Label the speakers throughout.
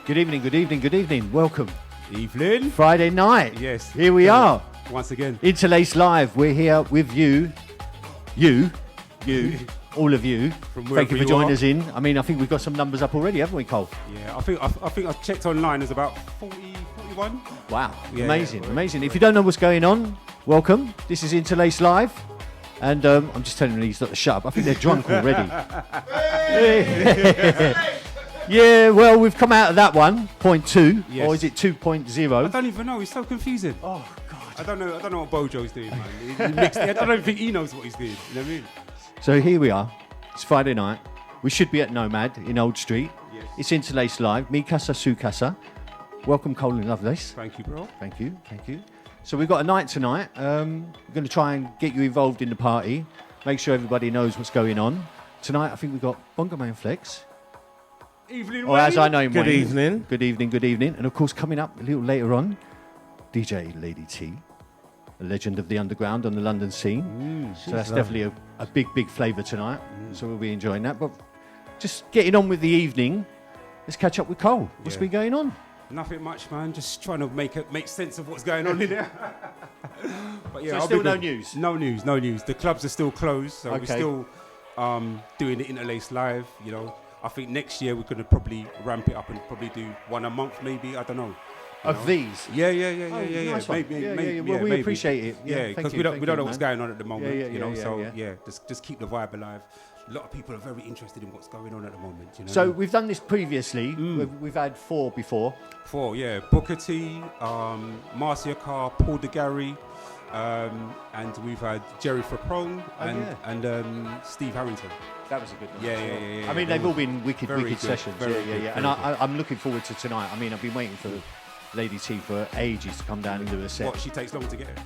Speaker 1: Good evening, good evening, good evening. Welcome.
Speaker 2: Evening.
Speaker 1: Friday night.
Speaker 2: Yes.
Speaker 1: Here we are.
Speaker 2: Once again.
Speaker 1: Interlaced Live. We're here with you, all of you. Thank you for joining us in. I mean, I think we've got some numbers up already, haven't we, Cole?
Speaker 2: Yeah, I think I checked online. There's about 41.
Speaker 1: Wow.
Speaker 2: Yeah,
Speaker 1: amazing,
Speaker 2: yeah.
Speaker 1: amazing. If you don't know what's going on, welcome. This is Interlaced Live. And I'm just telling these not to shut up. I think they're drunk already. Yeah, well, we've come out of that one, 0.2,
Speaker 2: Yes.
Speaker 1: or is it 2.0?
Speaker 2: I don't even know. It's so confusing.
Speaker 1: Oh, God.
Speaker 2: I don't know what Bojo's doing, man. He mixed, I don't even think he knows what he's doing. You know what I mean?
Speaker 1: So here we are. It's Friday night. We should be at Nomad in Old Street.
Speaker 2: Yes.
Speaker 1: It's Interlaced Live. Me Casa, Su Casa. Welcome, Cole and Lovelace.
Speaker 2: Thank you, bro.
Speaker 1: Thank you, thank you. So we've got a night tonight. We're going to try and get you involved in the party. Make sure everybody knows what's going on. Tonight, I think we've got Bongoman Flex.
Speaker 2: Evening,
Speaker 1: Or as I know him,
Speaker 3: Good
Speaker 1: Wayne.
Speaker 3: evening.
Speaker 1: Good evening, good evening. And of course, coming up a little later on, DJ Lady T, a legend of the underground on the London scene. So that's definitely a big, big flavour tonight. So we'll be enjoying that. But just getting on with the evening, let's catch up with Cole. What's been going on?
Speaker 2: Nothing much, man. Just trying to make sense of what's going on in there. But yeah,
Speaker 1: So
Speaker 2: I'll
Speaker 1: still
Speaker 2: be
Speaker 1: no
Speaker 2: good.
Speaker 1: news?
Speaker 2: No news, no news. The clubs are still closed, so
Speaker 1: Okay.
Speaker 2: we're still doing the Interlaced Live. You know, I think next year we're gonna probably ramp it up and probably do one a month, maybe. I don't know.
Speaker 1: Of these?
Speaker 2: Yeah.
Speaker 1: Nice one.
Speaker 2: Maybe,
Speaker 1: Yeah,
Speaker 2: maybe.
Speaker 1: well, we
Speaker 2: maybe.
Speaker 1: appreciate it. Yeah,
Speaker 2: Yeah,
Speaker 1: thank
Speaker 2: because
Speaker 1: you,
Speaker 2: we don't
Speaker 1: thank
Speaker 2: know
Speaker 1: you,
Speaker 2: what's
Speaker 1: man.
Speaker 2: going on at the moment.
Speaker 1: Yeah,
Speaker 2: you know,
Speaker 1: yeah,
Speaker 2: so
Speaker 1: yeah.
Speaker 2: just keep the vibe alive. A lot of people are very interested in what's going on at the moment. You know.
Speaker 1: So we've done this previously. We've had 4 before.
Speaker 2: 4, yeah, Booker T, Marcia Carr, Paul DeGarry, and we've had Jerry Frapone and Steve Harrington.
Speaker 1: That was a good one.
Speaker 2: Yeah,
Speaker 1: as well.
Speaker 2: yeah.
Speaker 1: I mean, they've all been wicked
Speaker 2: Very
Speaker 1: sessions.
Speaker 2: good,
Speaker 1: Yeah.
Speaker 2: very good,
Speaker 1: And
Speaker 2: very
Speaker 1: I'm looking forward to tonight. I mean, I've been waiting for Lady T for ages to come down and do a set.
Speaker 2: What, she takes long to get it?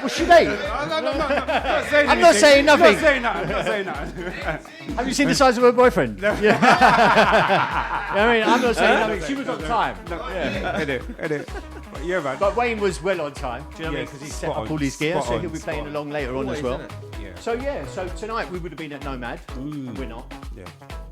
Speaker 1: What's she name?
Speaker 2: I'm
Speaker 1: not saying nothing.
Speaker 2: I'm not saying that.
Speaker 1: Have you seen the size of her boyfriend? Yeah. I mean, I'm not saying nothing. She was on time.
Speaker 2: Edit. But yeah, man.
Speaker 1: But Wayne was well on time. Do you know what I mean?
Speaker 2: Yes,
Speaker 1: Because he set
Speaker 2: spot
Speaker 1: up
Speaker 2: on,
Speaker 1: all his gear,
Speaker 2: spot
Speaker 1: so
Speaker 2: on,
Speaker 1: he'll be playing
Speaker 2: spot on.
Speaker 1: along later on as well.
Speaker 2: Yeah.
Speaker 1: So tonight we would have been at Nomad. We're not.
Speaker 2: Yeah.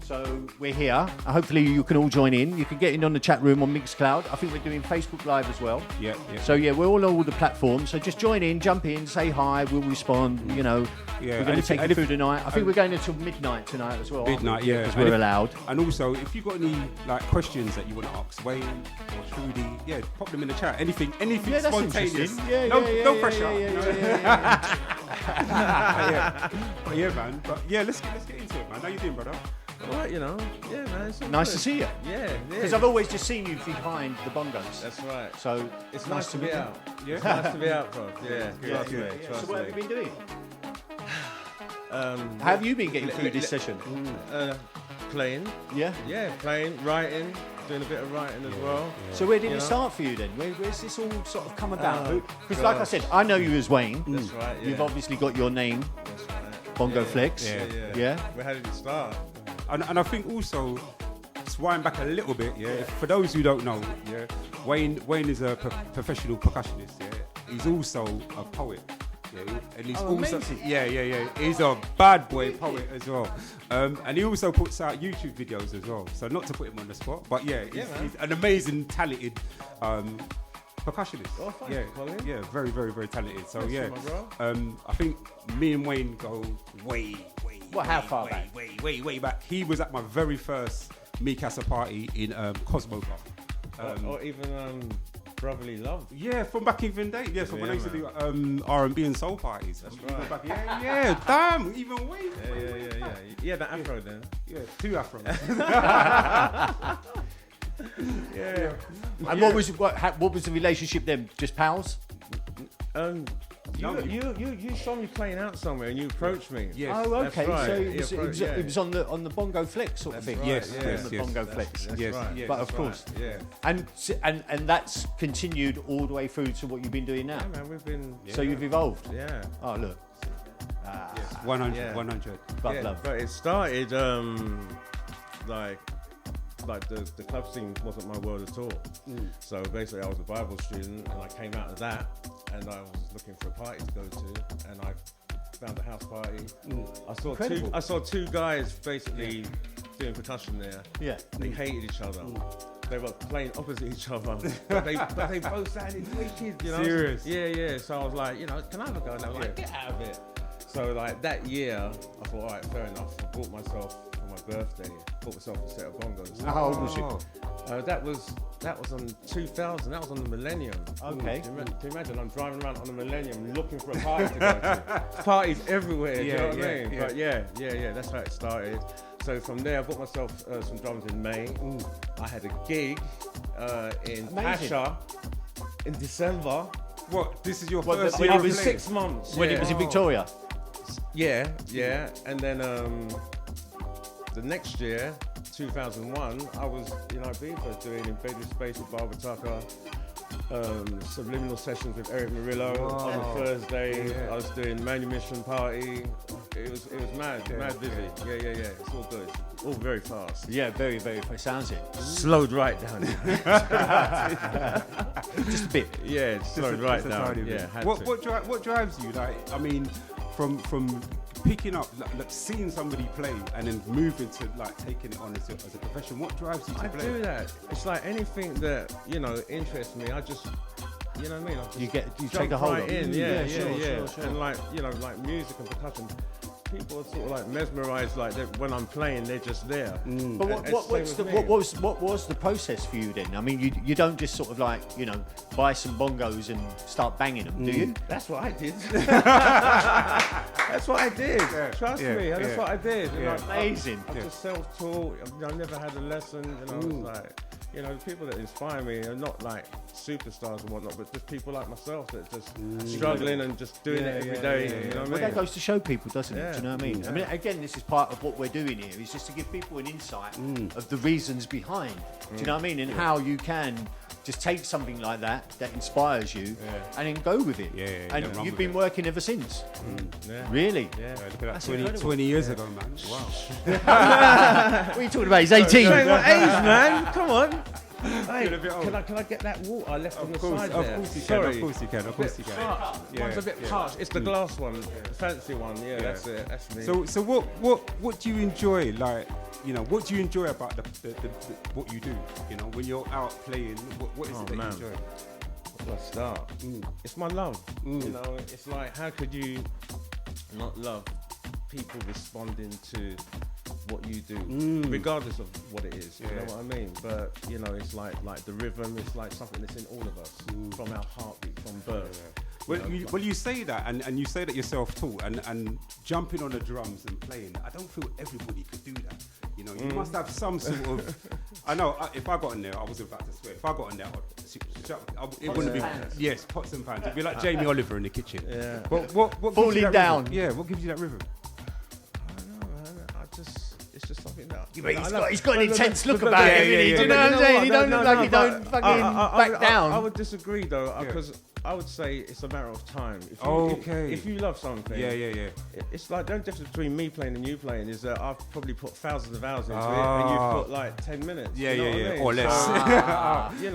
Speaker 1: So we're here. Hopefully you can all join in. You can get in on the chat room on Mixcloud. I think we're doing Facebook Live as well.
Speaker 2: Yeah.
Speaker 1: So yeah, we're all on all the platforms. So just join in, jump in, say hi. We'll respond. You know,
Speaker 2: Yeah,
Speaker 1: we're going
Speaker 2: and
Speaker 1: to
Speaker 2: if-
Speaker 1: take
Speaker 2: and
Speaker 1: you
Speaker 2: if-
Speaker 1: through the night. I think we're going until midnight tonight as well.
Speaker 2: Midnight, yeah.
Speaker 1: because
Speaker 2: And
Speaker 1: we're
Speaker 2: if-
Speaker 1: allowed.
Speaker 2: And also, if you've got any like questions that you want to ask Wayne or Trudy, yeah, pop them in the chat. Anything
Speaker 1: Yeah, that's
Speaker 2: spontaneous.
Speaker 1: interesting. Yeah,
Speaker 2: no pressure.
Speaker 1: Yeah.
Speaker 2: But yeah, man. But yeah, let's get into it, man. How you doing, brother?
Speaker 3: All right, you know. Yeah, man. It's all
Speaker 1: Nice
Speaker 3: good.
Speaker 1: to see you.
Speaker 3: Yeah.
Speaker 1: Because I've always just seen you behind the bongos.
Speaker 3: That's right.
Speaker 1: So
Speaker 3: It's nice to be out.
Speaker 2: Yeah.
Speaker 3: It's nice to be out, bro. Yeah. Trust me.
Speaker 1: So
Speaker 3: Trust
Speaker 1: what have you
Speaker 3: me.
Speaker 1: been doing?
Speaker 3: How
Speaker 1: How have you been getting through this session?
Speaker 3: Playing.
Speaker 1: Yeah.
Speaker 3: Yeah, playing, writing, doing a bit of writing as well.
Speaker 1: So where did
Speaker 3: You
Speaker 1: it
Speaker 3: know?
Speaker 1: start for you then? Where's this all sort of come about?
Speaker 3: Oh,
Speaker 1: Because like I
Speaker 3: gosh.
Speaker 1: said, I know you as Wayne.
Speaker 3: That's right. Yeah.
Speaker 1: You've obviously got your name,
Speaker 3: That's right.
Speaker 1: Bongo
Speaker 3: Yeah.
Speaker 1: Flex.
Speaker 3: Yeah.
Speaker 1: Yeah?
Speaker 3: Where did it start?
Speaker 2: And I think also, just wind back a little bit, yeah. For those who don't know, yeah, Wayne is a professional percussionist, yeah. He's also a poet, yeah, and he's also
Speaker 1: amazing.
Speaker 2: yeah. He's a bad boy poet as well, and he also puts out YouTube videos as well. So not to put him on the spot, but yeah, he's an amazing, talented percussionist.
Speaker 3: Oh, thanks,
Speaker 2: yeah,
Speaker 3: Colin.
Speaker 2: yeah, very, very, very talented. So
Speaker 3: Thanks,
Speaker 2: yeah,
Speaker 3: my bro.
Speaker 2: I think me and Wayne go way.
Speaker 1: Well, how far back?
Speaker 2: Way back. He was at my very first Me Casa party in Cosmo Bar.
Speaker 3: Or even Brotherly Love.
Speaker 2: Yeah, from back in day. Yeah, so when I used to do R&B and soul parties.
Speaker 3: That's
Speaker 2: We go
Speaker 3: right.
Speaker 2: back- yeah, damn, even way.
Speaker 3: Yeah. Yeah, the afro then.
Speaker 2: Yeah, 2 afros.
Speaker 1: Yeah. And what was the relationship then? Just pals?
Speaker 3: You saw me playing out somewhere and you approached me.
Speaker 2: Yes.
Speaker 1: Oh,
Speaker 3: That's
Speaker 1: okay.
Speaker 3: right.
Speaker 1: So
Speaker 3: Yeah,
Speaker 1: it was on the Bongo Flex sort of
Speaker 3: That's
Speaker 1: thing.
Speaker 3: right.
Speaker 2: Yes,
Speaker 3: Yeah.
Speaker 2: yes,
Speaker 1: On the
Speaker 2: yes.
Speaker 1: Bongo Flex.
Speaker 3: That's
Speaker 2: Yes,
Speaker 3: right.
Speaker 2: yes.
Speaker 1: But of
Speaker 3: That's
Speaker 1: course.
Speaker 3: right. Yeah.
Speaker 1: And that's continued all the way through to what you've been doing now.
Speaker 3: Yeah, man, we've been.
Speaker 1: So you've evolved.
Speaker 3: Yeah.
Speaker 1: Oh look.
Speaker 2: Yes, 100,
Speaker 3: Yeah.
Speaker 2: 100.
Speaker 1: But
Speaker 3: Yeah,
Speaker 1: love.
Speaker 3: but it started like the club scene wasn't my world at all. So basically, I was a Bible student, and I came out of that, and I was looking for a party to go to, and I found a house party.
Speaker 1: Incredible.
Speaker 3: I saw two guys basically doing percussion there.
Speaker 1: Yeah.
Speaker 3: They hated each other. They were playing opposite each other, but they both sounded wicked, you know.
Speaker 2: Serious?
Speaker 3: Yeah. So I was like, you know, can I have a go? And they were like, get out of it. So like that year, I thought, all right, fair enough. I bought myself for my birthday. Bought myself a set of bongos.
Speaker 1: How old was you?
Speaker 3: That was on 2000. That was on the Millennium.
Speaker 1: Okay.
Speaker 3: Can you imagine? I'm driving around on the Millennium looking for a party to go to. Parties everywhere. Do you know what I mean? But yeah. That's how it started. So from there, I bought myself some drums in May. I had a gig in Casa in December.
Speaker 2: What? This is your
Speaker 1: What,
Speaker 2: first
Speaker 1: when
Speaker 2: year
Speaker 1: it
Speaker 2: of
Speaker 1: was
Speaker 2: playing?
Speaker 3: 6 months.
Speaker 1: When
Speaker 3: yeah.
Speaker 1: it was in Victoria.
Speaker 3: Yeah. And then the next year, 2001, I was in Ibiza doing Invaded Space with Barbara Tucker, subliminal sessions with Eric Murillo on a Thursday.
Speaker 2: Yeah.
Speaker 3: I was doing Manumission Party. It was mad busy. Yeah. It's all good. All very fast.
Speaker 1: Yeah, very, very. Sounds it.
Speaker 3: Slowed right down.
Speaker 1: Just a bit.
Speaker 3: Yeah, it slowed right down. Yeah, had to.
Speaker 2: What drives you? Like, I mean, from picking up, like seeing somebody play, and then moving to like taking it on as a profession. What drives you to
Speaker 3: I
Speaker 2: play?
Speaker 3: do that. It's like anything that interests me. I just, you know what I mean. I just
Speaker 1: You
Speaker 3: jump
Speaker 1: take a hold
Speaker 3: right
Speaker 1: of
Speaker 3: in.
Speaker 1: it.
Speaker 3: Yeah.
Speaker 1: Sure.
Speaker 3: And like like music and percussion. People are sort of like mesmerised, like when I'm playing, they're just there.
Speaker 1: But what was the process for you then? I mean, you don't just sort of like buy some bongos and start banging them, do you?
Speaker 3: That's what I did. That's what I did. Trust me, that's what I did.
Speaker 1: Amazing.
Speaker 3: I'm just self-taught. I never had a lesson. It's like people that inspire me are not like superstars and whatnot, but just people like myself that just struggling and just doing it every day. You know what I mean?
Speaker 1: That goes to show people, doesn't it?
Speaker 3: Yeah.
Speaker 1: Do you know what I mean?
Speaker 3: Yeah.
Speaker 1: I mean, again, this is part of what we're doing here, is just to give people an insight of the reasons behind. Do you know what I mean? And how you can just take something like that inspires you and then go with it. And you've been working ever since. Really?
Speaker 3: Yeah.
Speaker 2: Look at that, 20 years ago, man. Wow.
Speaker 1: What are you talking about? He's 18.
Speaker 3: Say what age, man? Come on. Hey,
Speaker 2: a bit old.
Speaker 3: can I get that water I left on the side
Speaker 2: Of
Speaker 3: there?
Speaker 2: course you can.
Speaker 3: Sorry.
Speaker 2: Of course you can. Of course you can.
Speaker 3: One's a bit harsh. It's the glass one, the fancy one. Yeah, that's it. That's me.
Speaker 2: So what do you enjoy? Like, what do you enjoy about the what you do? When you're out playing, what is it that you enjoy?
Speaker 3: Where do I start? It's my love. It's like, how could you not love people responding to what you do, regardless of what it is. You know what I mean? But it's like the rhythm. It's like something that's in all of us from our heartbeat, from birth.
Speaker 2: Well, you say that, and you say that you're self-taught, and jumping on the drums and playing. I don't feel everybody could do that. You must have some sort of. I know. If I got in there, I was about to swear. If I got in there, it wouldn't be. Yes, pots and pans. It'd be like Jamie Oliver in the kitchen.
Speaker 3: Yeah.
Speaker 2: But what
Speaker 1: Falling
Speaker 2: gives you that
Speaker 1: down.
Speaker 2: Rhythm? Yeah. What gives you that rhythm?
Speaker 3: I don't know, man. It's just something that.
Speaker 1: He's got an intense look about him. Do you know what I'm saying? He don't look like he don't fucking back down.
Speaker 3: I would disagree though, because I would say it's a matter of time. If you love something, it's like the only difference between me playing and you playing is that I've probably put thousands of hours into it, and you've put like 10 minutes.
Speaker 2: Yeah,
Speaker 3: you know what I mean?
Speaker 2: or less.
Speaker 3: So,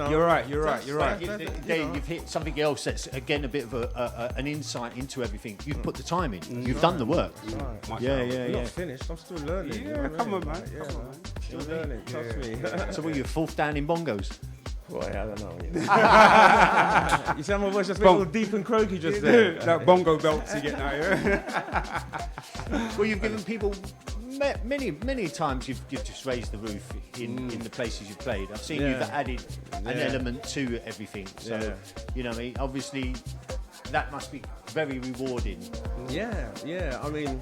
Speaker 2: You're right.
Speaker 1: You've hit something else that's again a bit of an insight into everything. You've put the time in. You've done the work.
Speaker 3: Right.
Speaker 1: Yeah.
Speaker 3: Not finished. I'm still learning.
Speaker 2: Yeah, come on, man.
Speaker 3: Still learning. Trust me.
Speaker 1: So what, you're fourth down in bongos?
Speaker 3: Boy, I don't know. You sound my voice just a little deep and croaky just there.
Speaker 2: That bongo belts you get now, yeah.
Speaker 1: Well, you've given people many times. You've just raised the roof in the places you've played. I've seen you've added an element to everything. So you know, what I mean, obviously, that must be very rewarding.
Speaker 3: Yeah. I mean,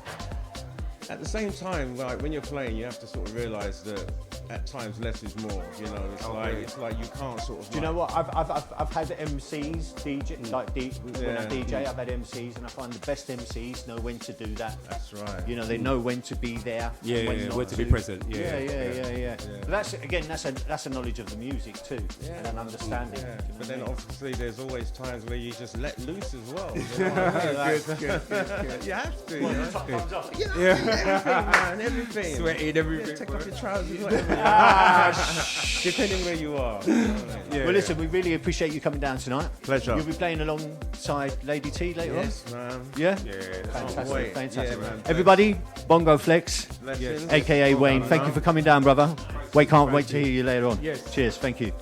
Speaker 3: at the same time, like when you're playing, you have to sort of realise that at times less is more. You know, it's like you can't sort of.
Speaker 1: Do you know what? I've had MCs, DJ, when I DJ, I've had MCs, and I find the best MCs know when to do that.
Speaker 3: That's right.
Speaker 1: You know, they know when to be there.
Speaker 2: When to be present.
Speaker 1: Yeah. But that's a knowledge of the music too, and an understanding.
Speaker 3: Yeah. But then obviously there's always times where you just let loose as well. You know what I mean?
Speaker 2: Good.
Speaker 3: You have to.
Speaker 1: Thumbs up.
Speaker 3: Everything, man. Everything.
Speaker 2: Sweating, everything.
Speaker 3: Take off your trousers, whatever. Depending where you are.
Speaker 2: Yeah.
Speaker 1: Well, listen, we really appreciate you coming down tonight.
Speaker 3: Pleasure.
Speaker 1: You'll be playing alongside Lady T later
Speaker 3: Yes, man.
Speaker 1: on. Yeah?
Speaker 2: Yeah.
Speaker 1: Fantastic,
Speaker 3: wait.
Speaker 1: fantastic.
Speaker 3: Yeah, man.
Speaker 1: Everybody, Bongo Flex,
Speaker 3: Legend.
Speaker 1: aka Wayne, thank you for coming down, brother. We can't wait to hear you later on.
Speaker 2: Yes.
Speaker 1: Cheers, thank you.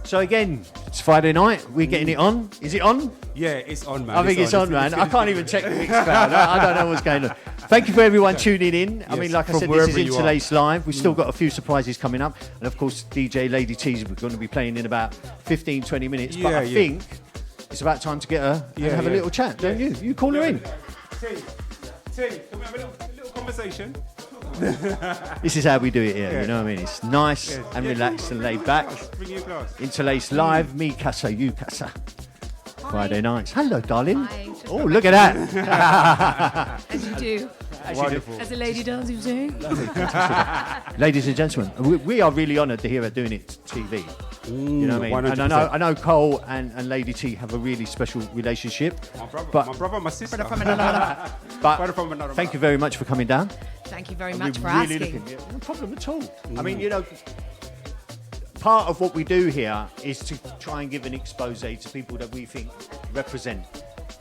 Speaker 1: So again, it's Friday night. We're getting it on. Is it on?
Speaker 2: Yeah, it's on, man.
Speaker 1: I think it's on, man. I can't even check the mix crowd. I don't know what's going on. Thank you for everyone tuning in. I mean, like I
Speaker 2: from
Speaker 1: said, this is
Speaker 2: wherever you are.
Speaker 1: Interlaced Live. We've still got a few surprises coming up. And of course, DJ Lady T's we're going to be playing in about 15, 20 minutes. But I think it's about time to get her and have a little chat, don't you? You call her in.
Speaker 2: T, can we have a little conversation?
Speaker 1: This is how we do it here, you know what I mean? It's nice and relaxed and laid back.
Speaker 2: Bring you a glass.
Speaker 1: Interlaced Live, me Casa, you Casa. Friday nights. Hello, darling.
Speaker 4: Hi.
Speaker 1: Oh, look at that.
Speaker 4: As you do.
Speaker 2: Wonderful.
Speaker 4: As a lady does, you say.
Speaker 1: Ladies and gentlemen, we are really honoured to hear her doing it TV. You know what I mean?
Speaker 2: 100%.
Speaker 1: And I know Cole and Lady T have a really special relationship.
Speaker 2: My brother, my sister.
Speaker 4: From another.
Speaker 1: But
Speaker 2: from another
Speaker 1: thank you very much for coming down.
Speaker 4: Thank you very
Speaker 1: And
Speaker 4: much
Speaker 1: we're
Speaker 4: for
Speaker 1: really
Speaker 4: asking.
Speaker 1: looking- no problem at all. I mean, you know, part of what we do here is to try and give an expose to people that we think represent,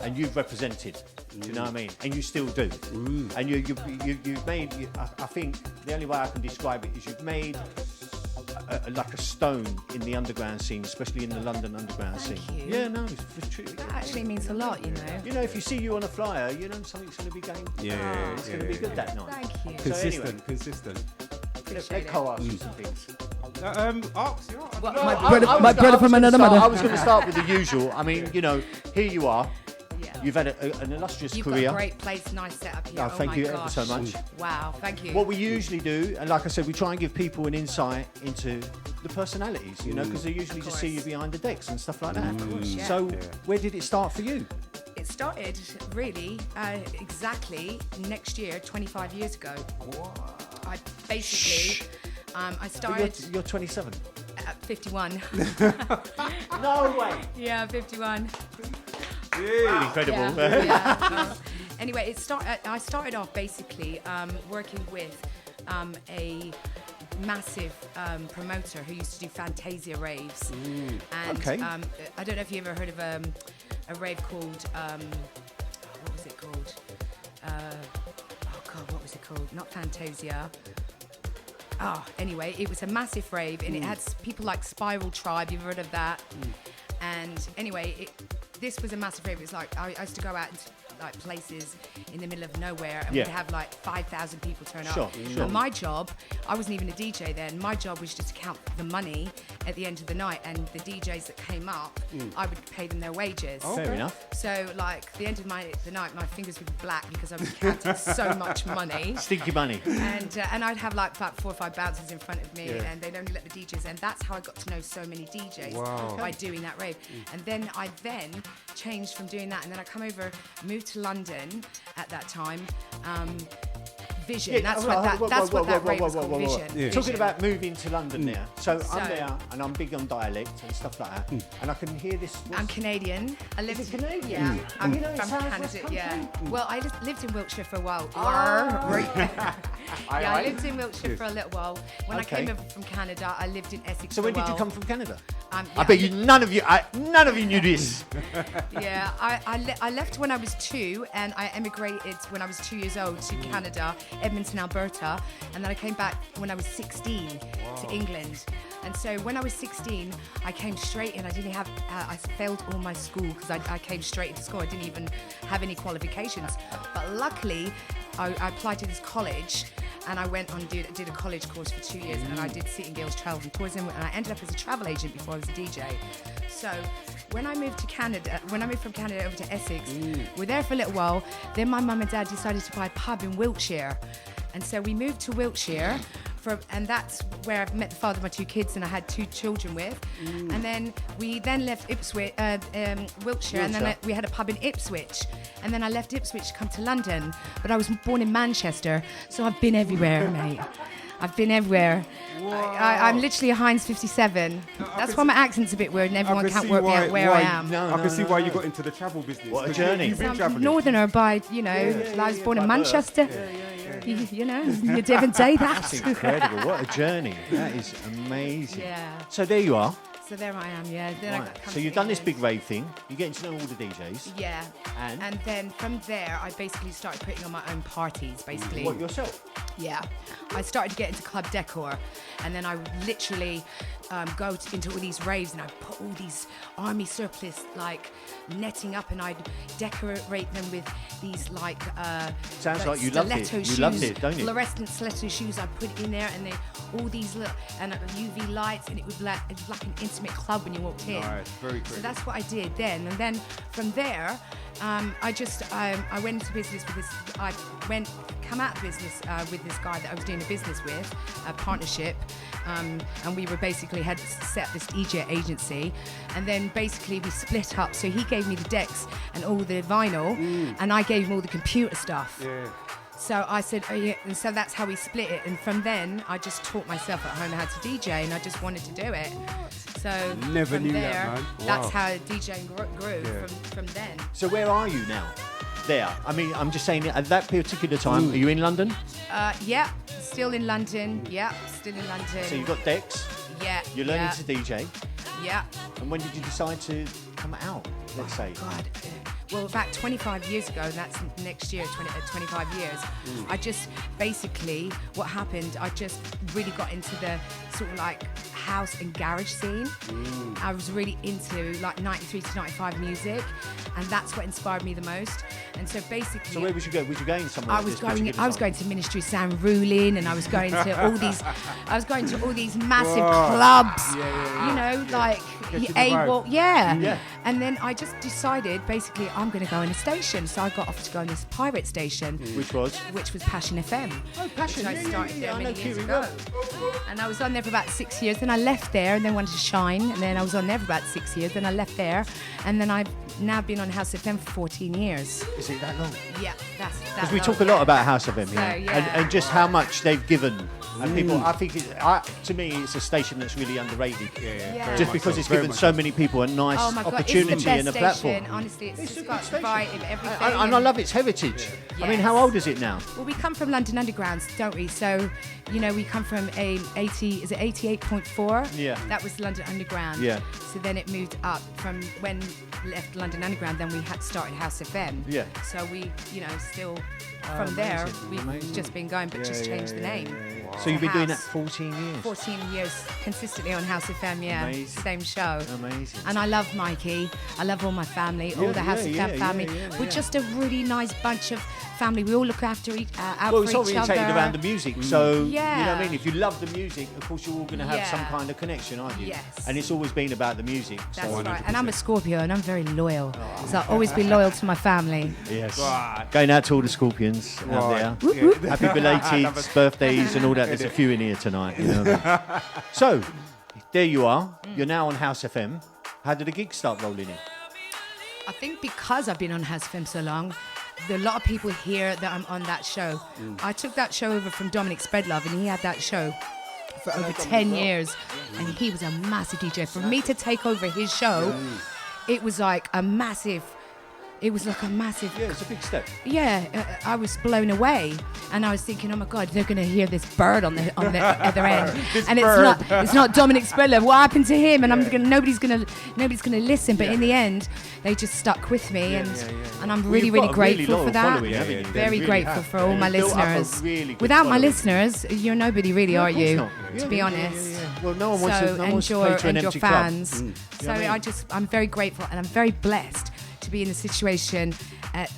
Speaker 1: and you've represented. Do you know what I mean? And you still do. And you've made. I think the only way I can describe it is you've made like a stone in the underground scene, especially in the London underground
Speaker 4: Thank
Speaker 1: scene.
Speaker 4: you.
Speaker 1: Yeah, no, it's true.
Speaker 4: That actually means a lot, you know.
Speaker 1: You know, if you see you on a flyer, you know something's going to be going.
Speaker 2: Yeah,
Speaker 1: It's going to be good that night.
Speaker 4: Thank you.
Speaker 2: Consistent, consistent.
Speaker 1: Let Cole ask you some things.
Speaker 2: Arcs, you're right.
Speaker 4: What,
Speaker 1: No,
Speaker 4: my
Speaker 1: I-
Speaker 4: brother,
Speaker 1: I was
Speaker 4: my
Speaker 1: go-
Speaker 4: brother
Speaker 1: I was
Speaker 4: from
Speaker 1: gonna
Speaker 4: another
Speaker 1: start-
Speaker 4: mother.
Speaker 1: I was going to start with the usual. I mean, you know, here you are.
Speaker 4: Yeah.
Speaker 1: You've had an illustrious
Speaker 4: You've
Speaker 1: career.
Speaker 4: got a great place, nice setup here.
Speaker 1: Oh, thank
Speaker 4: my
Speaker 1: you ever
Speaker 4: gosh.
Speaker 1: so much.
Speaker 4: Wow, thank you.
Speaker 1: What we usually do, and like I said, we try and give people an insight into the personalities, you know, because they usually just see you
Speaker 4: course.
Speaker 1: behind the decks and stuff like that.
Speaker 4: yeah.
Speaker 1: So, where did it start for you?
Speaker 4: It started really exactly next year, 25 years ago. I basically, I
Speaker 1: Well,
Speaker 4: started
Speaker 1: you're 27.
Speaker 4: at 51.
Speaker 1: No way.
Speaker 4: Yeah, 51.
Speaker 1: Incredible.
Speaker 4: Yeah, yeah. Anyway, I started off basically working with a massive promoter who used to do Fantasia raves. And
Speaker 1: Okay.
Speaker 4: I don't know if you ever heard of a rave called, what was it called? What was it called? Not Fantasia. Anyway, it was a massive rave and it had people like Spiral Tribe, you've heard of that. And anyway, this was a massive rave. It was like, I used to go out into like places in the middle of nowhere and
Speaker 1: Yeah.
Speaker 4: we'd have like 5,000 people turn
Speaker 1: Sure,
Speaker 4: up.
Speaker 1: sure.
Speaker 4: And my job, I wasn't even a DJ then, my job was just to count the money at the end of the night, and the DJs that came up, I would pay them their wages.
Speaker 1: Fair enough.
Speaker 4: So like the end of the night, my fingers would be black because I was counting so much money.
Speaker 1: Stinky money.
Speaker 4: And I'd have like about 4 or 5 bouncers in front of me, and they'd only let the DJs. And that's how I got to know so many DJs by doing that rave. And then I changed from doing that, and then I come over, moved to London at that time. Vision.
Speaker 1: Yeah,
Speaker 4: That's
Speaker 1: whoa,
Speaker 4: what
Speaker 1: whoa,
Speaker 4: that
Speaker 1: whoa,
Speaker 4: rave was
Speaker 1: whoa,
Speaker 4: called.
Speaker 1: whoa, whoa.
Speaker 4: Vision.
Speaker 2: Yeah.
Speaker 1: Talking
Speaker 4: Vision.
Speaker 1: about moving to London now. So
Speaker 4: So-
Speaker 1: I'm there and I'm big on dialect and stuff like that. And I can hear this.
Speaker 4: I'm Canadian. I lived
Speaker 1: Is it Canadian?
Speaker 4: Yeah, I'm
Speaker 1: You know, it
Speaker 4: from
Speaker 1: sounds
Speaker 4: Canada.
Speaker 1: West
Speaker 4: Yeah.
Speaker 1: Country.
Speaker 4: Well, I lived in Wiltshire for a while.
Speaker 1: Aye,
Speaker 4: Yeah,
Speaker 1: aye.
Speaker 4: I lived in Wiltshire for a little while. When
Speaker 1: Okay.
Speaker 4: I came over from Canada, I lived in Essex.
Speaker 1: So
Speaker 4: for
Speaker 1: when
Speaker 4: a
Speaker 1: did you
Speaker 4: while.
Speaker 1: come from Canada?
Speaker 4: Yeah,
Speaker 1: I bet you none of you knew this.
Speaker 4: Yeah, I left when I was 2, and I emigrated when I was 2 years old to Canada, Edmonton, Alberta, and then I came back when I was 16 to England. And so when I was 16, I came straight in. I didn't have, I failed all my school because I came straight into school. I didn't even have any qualifications. But luckily, I applied to this college, and I went on did a college course for 2 years, and I did City and Guilds Travel and Tourism, and I ended up as a travel agent before I was a DJ. So when I moved from Canada over to Essex, we're there for a little while. Then my mum and dad decided to buy a pub in Wiltshire, and so we moved to Wiltshire. And that's where I've met the father of my 2 kids, and I had 2 children with. And then we left Ipswich, Wiltshire, and then we had a pub in Ipswich. And then I left Ipswich to come to London. But I was born in Manchester, so I've been everywhere, mate. I've been everywhere. I'm literally a Heinz 57. That's why my accent's a bit weird, and everyone can't work out where I am.
Speaker 2: I can see why you got into the travel business.
Speaker 1: What a
Speaker 2: 'Cause
Speaker 1: journey.
Speaker 2: You've been
Speaker 4: I'm
Speaker 2: traveling.
Speaker 4: northerner by, I was born in
Speaker 1: by birth.
Speaker 4: Manchester. You know, you didn't say that.
Speaker 1: That's incredible. What a journey. That is amazing.
Speaker 4: Yeah.
Speaker 1: So there you are.
Speaker 4: So there I am, yeah. Then I
Speaker 1: Right.
Speaker 4: come
Speaker 1: So
Speaker 4: to
Speaker 1: you've done this
Speaker 4: England.
Speaker 1: big rave thing. You're getting to know all the DJs.
Speaker 4: Yeah.
Speaker 1: And?
Speaker 4: Then from there, I basically started putting on my own parties, basically.
Speaker 1: What, yourself?
Speaker 4: Yeah. I started to get into club decor, and then I literally go into all these raves, and I put all these army surplus like netting up, and I'd decorate them with these like
Speaker 1: Sounds like you loved it.
Speaker 4: stiletto
Speaker 1: You
Speaker 4: shoes,
Speaker 1: loved it, don't you?
Speaker 4: fluorescent stiletto shoes. I put in there, and then all these little and UV lights, and it was like an intimate club when you walked in.
Speaker 2: Right, very
Speaker 4: So
Speaker 2: cool.
Speaker 4: that's what I did then, and then from there, I went into business with this. Come out of business with this guy that I was doing a business with, a partnership, and we were basically had set this DJ agency, and then basically we split up. So he gave me the decks and all the vinyl, and I gave him all the computer stuff.
Speaker 2: Yeah.
Speaker 4: So I said, oh yeah, and so that's how we split it. And from then, I just taught myself at home how to DJ, and I just wanted to do it. So
Speaker 2: Never
Speaker 4: from
Speaker 2: knew that,
Speaker 4: there,
Speaker 2: man.
Speaker 4: that's
Speaker 2: Wow.
Speaker 4: how DJing grew
Speaker 2: Yeah.
Speaker 4: from then.
Speaker 1: So where are you now? There. I mean, I'm just saying, at that particular time, are you in London?
Speaker 4: Yeah, still in London. Yeah, still in London.
Speaker 1: So you've got decks.
Speaker 4: Yeah.
Speaker 1: You're learning
Speaker 4: yeah,
Speaker 1: to DJ.
Speaker 4: Yeah.
Speaker 1: And when did you decide to come out, let's say?
Speaker 4: God. Well, about 25 years ago, and that's next year, 25 years, I just basically, what happened, I just really got into the sort of like house and garage scene. I was really into like 93 to 95 music, and that's what inspired me the most. And so basically...
Speaker 1: So where would you go? Was you going somewhere?
Speaker 4: I
Speaker 1: at
Speaker 4: was
Speaker 1: this
Speaker 4: going.
Speaker 1: particular
Speaker 4: I was
Speaker 1: time?
Speaker 4: going to Ministry of Sound Ruling, and I was going to all these. I was going to all these massive clubs. You know, like
Speaker 2: Get you the vibe.
Speaker 4: AWOL. Yeah.
Speaker 1: Yeah.
Speaker 4: And then I just decided, basically, I'm going to go on a station. So I got off to go on this pirate station,
Speaker 1: Which was?
Speaker 4: which was Passion FM.
Speaker 1: Oh, Passion,
Speaker 4: Which I
Speaker 1: yeah, yeah,
Speaker 4: started
Speaker 1: yeah,
Speaker 4: there
Speaker 1: I know
Speaker 4: many years
Speaker 1: Kiri
Speaker 4: ago.
Speaker 1: well.
Speaker 4: And I was on there for about 6 years. Then I left there, and then wanted to shine. And then I was on there for about 6 years. Then I left there, and then I've now been on House FM for 14 years.
Speaker 1: Is it that long?
Speaker 4: Yeah, that's.
Speaker 1: Because we talk a lot about House of M here,
Speaker 4: So, yeah.
Speaker 1: and just how much they've given. And people, I think, to me, it's a station that's really underrated.
Speaker 4: Yeah.
Speaker 2: very
Speaker 1: Just
Speaker 2: much
Speaker 1: because
Speaker 2: so,
Speaker 1: it's
Speaker 2: very
Speaker 1: given
Speaker 2: much
Speaker 1: so many people a nice
Speaker 4: Oh my God,
Speaker 1: opportunity
Speaker 4: it's the best
Speaker 1: and a platform.
Speaker 4: station. Honestly, it's
Speaker 1: It's a
Speaker 4: just
Speaker 1: good
Speaker 4: got
Speaker 1: station.
Speaker 4: variety of everything.
Speaker 1: And I love its heritage. I mean,
Speaker 4: Yes.
Speaker 1: how old is it now?
Speaker 4: Well, we come from London Underground, don't we? So, you know, we come from a 88.4?
Speaker 1: Yeah.
Speaker 4: That was London Underground.
Speaker 1: Yeah.
Speaker 4: So then it moved up from when we left London Underground, then we had started House FM.
Speaker 1: Yeah.
Speaker 4: So we, you know, still from there,
Speaker 1: amazing,
Speaker 4: we've
Speaker 1: amazing.
Speaker 4: just been going, but just changed the name.
Speaker 1: So you've been doing that
Speaker 4: House.
Speaker 1: 14 years.
Speaker 4: 14 years consistently on House FM, yeah.
Speaker 1: Amazing.
Speaker 4: Same show.
Speaker 1: Amazing.
Speaker 4: And I love Mikey. I love all my family, all
Speaker 1: Yeah,
Speaker 4: the House
Speaker 1: yeah,
Speaker 4: of
Speaker 1: yeah,
Speaker 4: FM family.
Speaker 1: yeah,
Speaker 4: We're
Speaker 1: yeah.
Speaker 4: just a really nice bunch of family. We all look after out
Speaker 1: Well,
Speaker 4: for
Speaker 1: it's
Speaker 4: each
Speaker 1: orientated
Speaker 4: other.
Speaker 1: around the music, so you know
Speaker 4: Yeah.
Speaker 1: what I mean. If you love the music, of course you're all going to have some
Speaker 4: Yeah.
Speaker 1: kind of connection, aren't you?
Speaker 4: Yes.
Speaker 1: And it's always been about the music.
Speaker 4: That's
Speaker 1: so
Speaker 4: right. And I'm a Scorpio, and I'm very loyal.
Speaker 1: Oh.
Speaker 4: So I'll always be loyal to my family.
Speaker 1: Yes.
Speaker 2: Right.
Speaker 1: Going out to all the Scorpions out
Speaker 2: Right.
Speaker 1: there.
Speaker 2: Yeah.
Speaker 1: Happy belated birthdays and all that. There's a few in here tonight. You know what I mean? So, there you are. You're now on House FM. How did the gigs start rolling in?
Speaker 4: I think because I've been on House FM so long, a lot of people hear that I'm on that show. I took that show over from Dominic Spreadlove, and he had that show for over 10 years, and he was a massive DJ. For me to take over his show, it was like a massive. It was like a massive.
Speaker 1: Yeah, it's a big step.
Speaker 4: Yeah, I was blown away, and I was thinking, oh my God, they're gonna hear this bird on the other end, and it's not Dominic Spreadlove. What happened to him? And I'm thinking nobody's gonna listen. But in the end, they just stuck with me, and I'm
Speaker 1: Well,
Speaker 4: really
Speaker 1: you've got a really
Speaker 4: grateful
Speaker 1: loyal
Speaker 4: for that.
Speaker 1: following, haven't you? They
Speaker 4: Very
Speaker 1: really
Speaker 4: grateful
Speaker 1: have.
Speaker 4: for all
Speaker 1: And
Speaker 4: my
Speaker 1: you've built up a
Speaker 4: listeners.
Speaker 1: really good
Speaker 4: Without my
Speaker 1: following.
Speaker 4: listeners, you're nobody, really,
Speaker 1: No,
Speaker 4: are
Speaker 1: of course
Speaker 4: you?
Speaker 1: not.
Speaker 4: To
Speaker 1: Yeah,
Speaker 4: be
Speaker 1: yeah,
Speaker 4: honest.
Speaker 1: yeah, yeah. Well, no one wants to,
Speaker 4: So
Speaker 1: no one wants to
Speaker 4: enjoy
Speaker 1: play to an
Speaker 4: and your
Speaker 1: empty club.
Speaker 4: fans. So
Speaker 1: what I mean?
Speaker 4: I'm very grateful, and I'm very blessed to be in the situation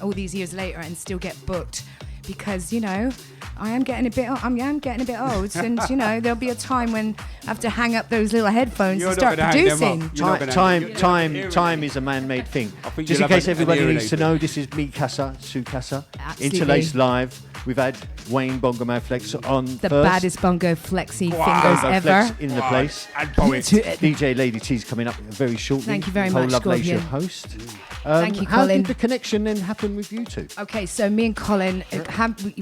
Speaker 4: all these years later and still get booked, because you know I am getting a bit old, and you know there'll be a time when I have to hang up those little headphones
Speaker 2: You're
Speaker 4: and
Speaker 2: not
Speaker 4: start
Speaker 2: gonna hang them
Speaker 4: producing.
Speaker 2: up. You're not gonna-
Speaker 1: Time
Speaker 2: you're not gonna hear
Speaker 1: time
Speaker 2: it.
Speaker 1: is a man-made thing.
Speaker 2: I think
Speaker 1: Just
Speaker 2: you'll
Speaker 1: in case
Speaker 2: have an
Speaker 1: everybody
Speaker 2: ear
Speaker 1: needs to
Speaker 2: label.
Speaker 1: know, this is me, Casa, Sue Casa,
Speaker 4: Absolutely.
Speaker 1: Interlaced live. We've had Wayne Bongoman Flex on
Speaker 4: The
Speaker 1: first.
Speaker 4: baddest bongo flexy
Speaker 2: Wow.
Speaker 4: fingers
Speaker 1: Bongo
Speaker 4: ever.
Speaker 1: Flex in the
Speaker 2: Right.
Speaker 1: place.
Speaker 2: And poet.
Speaker 4: To it.
Speaker 1: DJ Lady T's coming up very shortly.
Speaker 4: Thank you very
Speaker 1: Whole
Speaker 4: much,
Speaker 1: Lovelace, your
Speaker 4: Scorpion.
Speaker 1: host.
Speaker 4: Thank you,
Speaker 1: How
Speaker 4: Colin.
Speaker 1: did the connection then happen with you two?
Speaker 4: Okay, so me and Colin,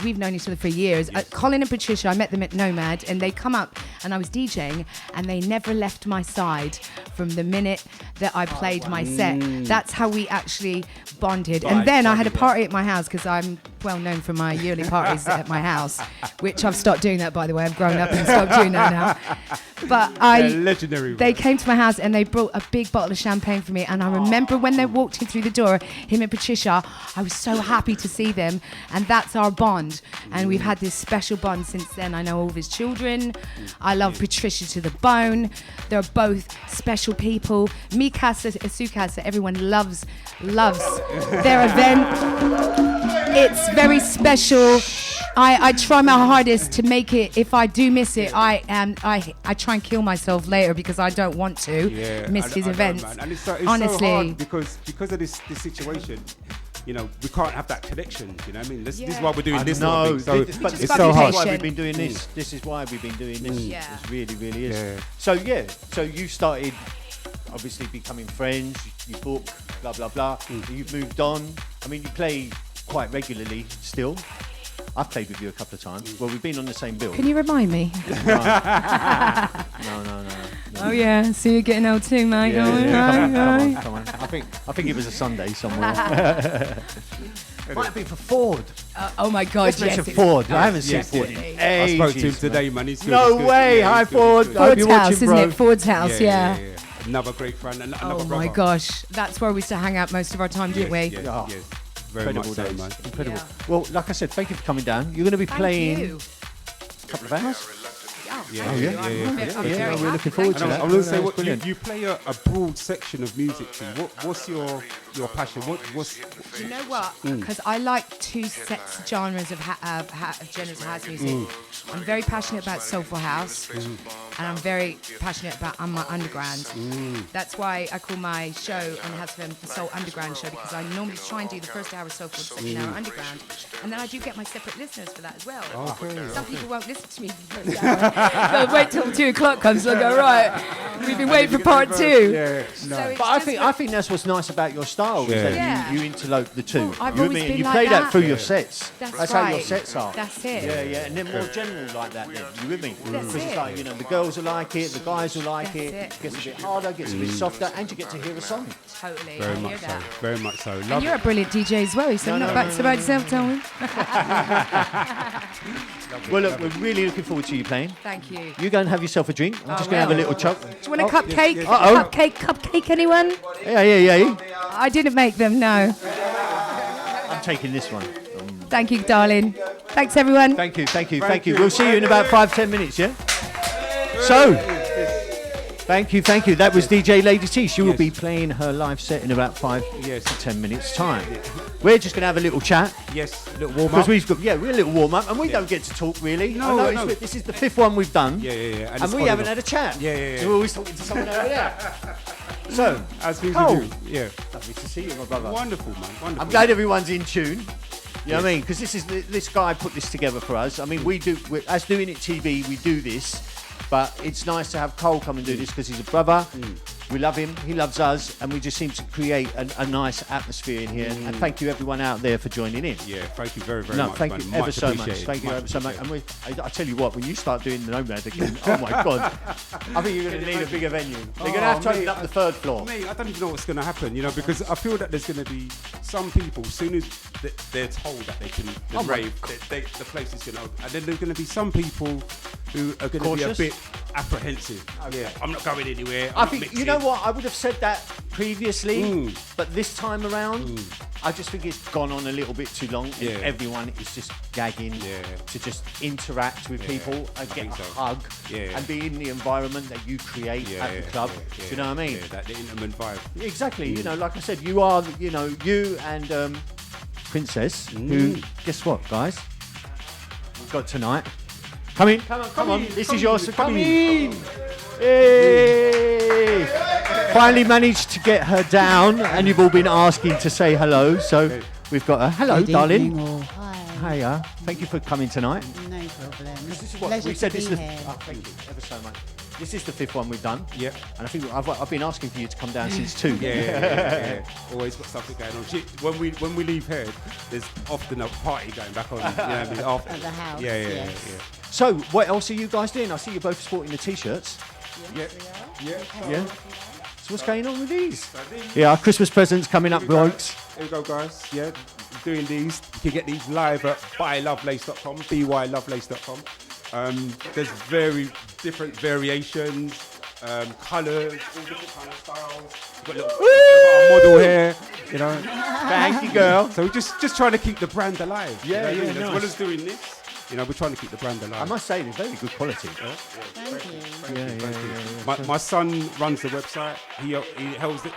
Speaker 4: we've known each other for years. Colin and Patricia, I met them at Nomad, and they come up, and I was DJing, and they never left my side from the minute that I played my set. That's how we actually bonded. And then I had a party at my house, because I'm well known for my yearly parties at my house, which I've stopped doing that, by the way. I've grown up and stopped doing that now. But
Speaker 2: legendary.
Speaker 4: They came to my house and they brought a big bottle of champagne for me. And I remember when they walked in through the door, him and Patricia, I was so happy to see them. And that's our bond. And we've had this special bond since then. I know all of his children. I love Patricia to the bone. They're both special people. Me, Casa, Su Casa, everyone loves their event. It's very special. I try my hardest to make it. If I do miss it, I try and kill myself later, because I don't want to miss his events.
Speaker 2: Know, and it's
Speaker 4: honestly,
Speaker 2: so hard because of this situation. You know, we can't have that connection. You know what I mean? This is why we're doing this.
Speaker 1: No,
Speaker 2: So
Speaker 1: but
Speaker 2: it's so hard.
Speaker 1: This is why we've been doing this. This is why we've been doing this.
Speaker 4: Yeah.
Speaker 1: It really, really is.
Speaker 2: Yeah.
Speaker 1: So you started obviously becoming friends. You book, blah blah blah. You've moved on. I mean, you play quite regularly still. I've played with you a couple of times. Well, we've been on the same bill.
Speaker 4: can you remind me?
Speaker 1: No.
Speaker 4: Oh yeah, so you're getting old too, mate.
Speaker 1: Come on. I think it was a Sunday somewhere. Might have been for Ford.
Speaker 4: Oh my God,
Speaker 1: Let's mention Ford. I haven't seen Ford in
Speaker 4: definitely.
Speaker 1: ages.
Speaker 2: I spoke to him
Speaker 1: man.
Speaker 2: today, man. He's good.
Speaker 1: No
Speaker 2: he's good.
Speaker 1: way.
Speaker 2: Yeah,
Speaker 1: Hi,
Speaker 2: he's good,
Speaker 1: Ford.
Speaker 2: he's good.
Speaker 1: I hope
Speaker 4: Ford's
Speaker 1: you're
Speaker 4: house,
Speaker 1: watching,
Speaker 4: isn't
Speaker 1: bro.
Speaker 4: it? Ford's house, yeah.
Speaker 2: Another great friend. Another
Speaker 4: Oh
Speaker 2: brother.
Speaker 4: my gosh, that's where we used to hang out most of our time, didn't we?
Speaker 2: Yes,
Speaker 1: Oh.
Speaker 2: yes. Very much so, man.
Speaker 1: Incredible.
Speaker 4: Yeah.
Speaker 1: Well, like I said, thank you for coming down. You're going to be
Speaker 4: Thank
Speaker 1: playing
Speaker 4: you.
Speaker 1: a couple of hours.
Speaker 2: Yeah,
Speaker 4: Thank
Speaker 2: yeah,
Speaker 4: you.
Speaker 2: yeah,
Speaker 4: I'm
Speaker 2: yeah.
Speaker 4: very
Speaker 1: Yeah,
Speaker 4: happy.
Speaker 1: we're looking forward
Speaker 2: And
Speaker 1: to that.
Speaker 2: I'm going to say,
Speaker 1: No,
Speaker 2: what
Speaker 1: brilliant.
Speaker 2: you play a broad section of music too. What's your passion? What's
Speaker 4: Do you know what? Because I like two sets of genres of genres of house music. I'm very passionate about soulful house, and I'm very passionate about my underground. That's why I call my show on the House of the Soul Underground Show, because I normally try and do the first hour soulful, the second hour underground, and then I do get my separate listeners for that as well. Some people won't listen to me for the first hour. They'll wait till 2 o'clock comes and go, right, we've been waiting for part 2.
Speaker 2: Yeah,
Speaker 4: So
Speaker 2: no.
Speaker 4: it's
Speaker 1: But I
Speaker 4: just
Speaker 1: think that's what's nice about your style is that
Speaker 4: Yeah.
Speaker 1: you interlope the two.
Speaker 4: Well, I've
Speaker 1: you
Speaker 4: always been
Speaker 1: you
Speaker 4: like
Speaker 1: play that
Speaker 4: that.
Speaker 1: through your sets.
Speaker 4: That's
Speaker 1: how your
Speaker 4: right.
Speaker 1: sets are.
Speaker 4: That's it.
Speaker 1: Yeah, and then more general like that. Then you with me?
Speaker 4: That's
Speaker 1: Because it's
Speaker 4: it.
Speaker 1: like the girls will like it, the guys will like
Speaker 4: That's
Speaker 1: it.
Speaker 4: it.
Speaker 1: Gets a bit harder, gets a bit softer, and you get to hear a song.
Speaker 4: Totally.
Speaker 2: Very
Speaker 4: I hear
Speaker 2: much so.
Speaker 4: that.
Speaker 2: Very much so.
Speaker 4: And
Speaker 2: Love
Speaker 4: you're a brilliant DJ as well. You said not about yourself, Tony.
Speaker 1: Well, look, we're really looking forward to you playing.
Speaker 4: Thank you.
Speaker 1: You go and have yourself a drink. I'm just going to have a
Speaker 4: well.
Speaker 1: little chuck.
Speaker 4: Do you want a cupcake?
Speaker 1: Uh-oh.
Speaker 4: Cupcake, anyone?
Speaker 1: Yeah.
Speaker 4: I didn't make them, no.
Speaker 1: I'm taking this one.
Speaker 4: Thank you, darling. Thanks, everyone.
Speaker 1: Thank you. We'll see you in about 5-10 minutes, yeah? So, thank you. That was DJ Lady T. She will be playing her live set in about 5 to 10 minutes' time. We're just going to have a little chat.
Speaker 2: Yes, a little warm up.
Speaker 1: Because we're a little warm up, and we don't get to talk really.
Speaker 2: No,
Speaker 1: I noticed this is the 5th one we've done.
Speaker 2: Yeah.
Speaker 1: And
Speaker 2: it's
Speaker 1: we
Speaker 2: fun
Speaker 1: haven't
Speaker 2: enough.
Speaker 1: had a chat.
Speaker 2: Yeah.
Speaker 1: So we're always talking to someone over there. So,
Speaker 2: As things
Speaker 1: Cole.
Speaker 2: we do. Yeah.
Speaker 1: lovely to see you, my brother.
Speaker 2: Wonderful, man. Wonderful.
Speaker 1: I'm glad everyone's in tune. You know what I mean? Because this guy put this together for us. I mean, as Doinit TV, we do this, but it's nice to have Cole come and do this because he's a brother. We love him, he loves us, and we just seem to create a nice atmosphere in here. And thank you everyone out there for joining in.
Speaker 2: Yeah, thank you very, very
Speaker 1: No,
Speaker 2: much.
Speaker 1: thank
Speaker 2: man.
Speaker 1: you
Speaker 2: Much
Speaker 1: ever so much.
Speaker 2: appreciated.
Speaker 1: Thank you
Speaker 2: Much
Speaker 1: ever so much.
Speaker 2: appreciated.
Speaker 1: And I tell you what, when you start doing the Nomad again, oh my God, I think you're going to need a bigger venue. They're going to have to open up the 3rd floor.
Speaker 2: Mate, I don't even know what's going to happen, because I feel that there's going to be some people, as soon as they're told that they can rave, the place is going to open. And then there's going to be some people who are going to be a
Speaker 1: Cautious?
Speaker 2: bit apprehensive. Yeah, I'm not going anywhere.
Speaker 1: I
Speaker 2: I'm
Speaker 1: think,
Speaker 2: not
Speaker 1: you know
Speaker 2: mixing.
Speaker 1: what, I would have said that previously, but this time around, I just think it's gone on a little bit too long, and
Speaker 2: Yeah.
Speaker 1: everyone is just gagging to just interact with people and get
Speaker 2: think
Speaker 1: a
Speaker 2: so.
Speaker 1: hug
Speaker 2: Yeah.
Speaker 1: and be in the environment that you create at the club. Do you know what I mean?
Speaker 2: Yeah, that the intimate vibe.
Speaker 1: Exactly. Like I said, you are, you and Princess, who, guess what, guys? We've got tonight. Come in. Come on. This is yours. Come in. Hey! Finally managed to get her down, and you've all been asking to say hello. So we've got her. Hello, darling.
Speaker 5: Hi.
Speaker 1: Hiya. Thank you for coming tonight.
Speaker 5: No problem.
Speaker 1: This is what
Speaker 5: Pleasure
Speaker 1: we said.
Speaker 5: to
Speaker 1: This
Speaker 5: be
Speaker 1: is
Speaker 5: here.
Speaker 1: thank you ever so much. This is the 5th one we've done.
Speaker 2: Yeah.
Speaker 1: And I think I've been asking for you to come down since 2.
Speaker 2: Yeah. Always got something going on. When we leave here, there's often a party going back on. After.
Speaker 5: At the house,
Speaker 2: Yeah.
Speaker 5: yes.
Speaker 1: So what else are you guys doing? I see you're both sporting the t-shirts.
Speaker 2: Yeah.
Speaker 1: Yeah. So what's going on with these?
Speaker 2: So these-
Speaker 1: Yeah, our Christmas presents coming up,
Speaker 2: Here we go.
Speaker 1: blokes.
Speaker 2: Here we go, guys. Yeah, doing these. You can get these live at buylovelace.com, bylovelace.com. There's very different variations, colours, all different kind of styles. We've got a model here, you know.
Speaker 1: Thank you, girl.
Speaker 2: So we're just trying to keep the brand alive.
Speaker 1: Yeah,
Speaker 2: you know what I
Speaker 1: yeah,
Speaker 2: mean? As
Speaker 1: nice.
Speaker 2: well as doing this, you know, we're trying to keep the brand alive.
Speaker 1: I must say, they're very good quality.
Speaker 5: Thank you.
Speaker 2: My son runs the website.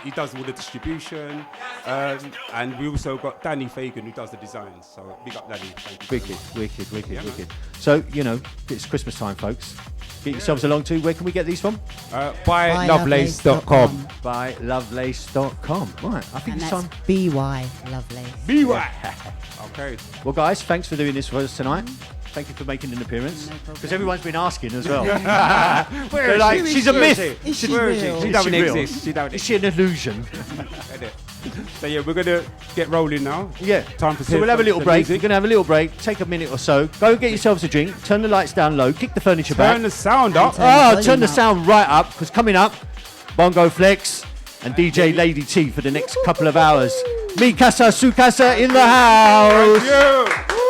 Speaker 2: He does all the distribution, and we also got Danny Fagan who does the designs. So big up Danny. Thank you.
Speaker 1: Wicked. So, you know, it's Christmas time, folks. Get yourselves along to, where can we get these from?
Speaker 2: Buylovelace.com.
Speaker 1: Buylovelace.com. Right, I think
Speaker 5: And
Speaker 1: it's
Speaker 5: that's
Speaker 1: time.
Speaker 5: B-Y, lovely.
Speaker 2: Okay.
Speaker 1: Well, guys, thanks for doing this for us tonight. Thank you for making an appearance.
Speaker 5: No problem.
Speaker 1: Because everyone's been asking as well.
Speaker 2: Where
Speaker 1: They're
Speaker 2: is
Speaker 1: like,
Speaker 2: she?
Speaker 1: she's a myth.
Speaker 5: Is she
Speaker 2: Where is she?
Speaker 5: real?
Speaker 2: She
Speaker 1: Is
Speaker 2: don't
Speaker 1: she real?
Speaker 2: exist. She don't
Speaker 1: Is she an illusion?
Speaker 2: So yeah, we're gonna get rolling now.
Speaker 1: Yeah.
Speaker 2: Time for
Speaker 1: So we'll have a little
Speaker 2: some
Speaker 1: break.
Speaker 2: music.
Speaker 1: We're going to have a little break. Take a minute or so. Go get yourselves a drink. Turn the lights down low. Kick the furniture back.
Speaker 2: Turn the sound up.
Speaker 1: Turn the sound right up, because coming up, Bongo Flex and DJ Lady T for the next couple of hours. Me Casa, Su Casa in the house.
Speaker 2: Thank you.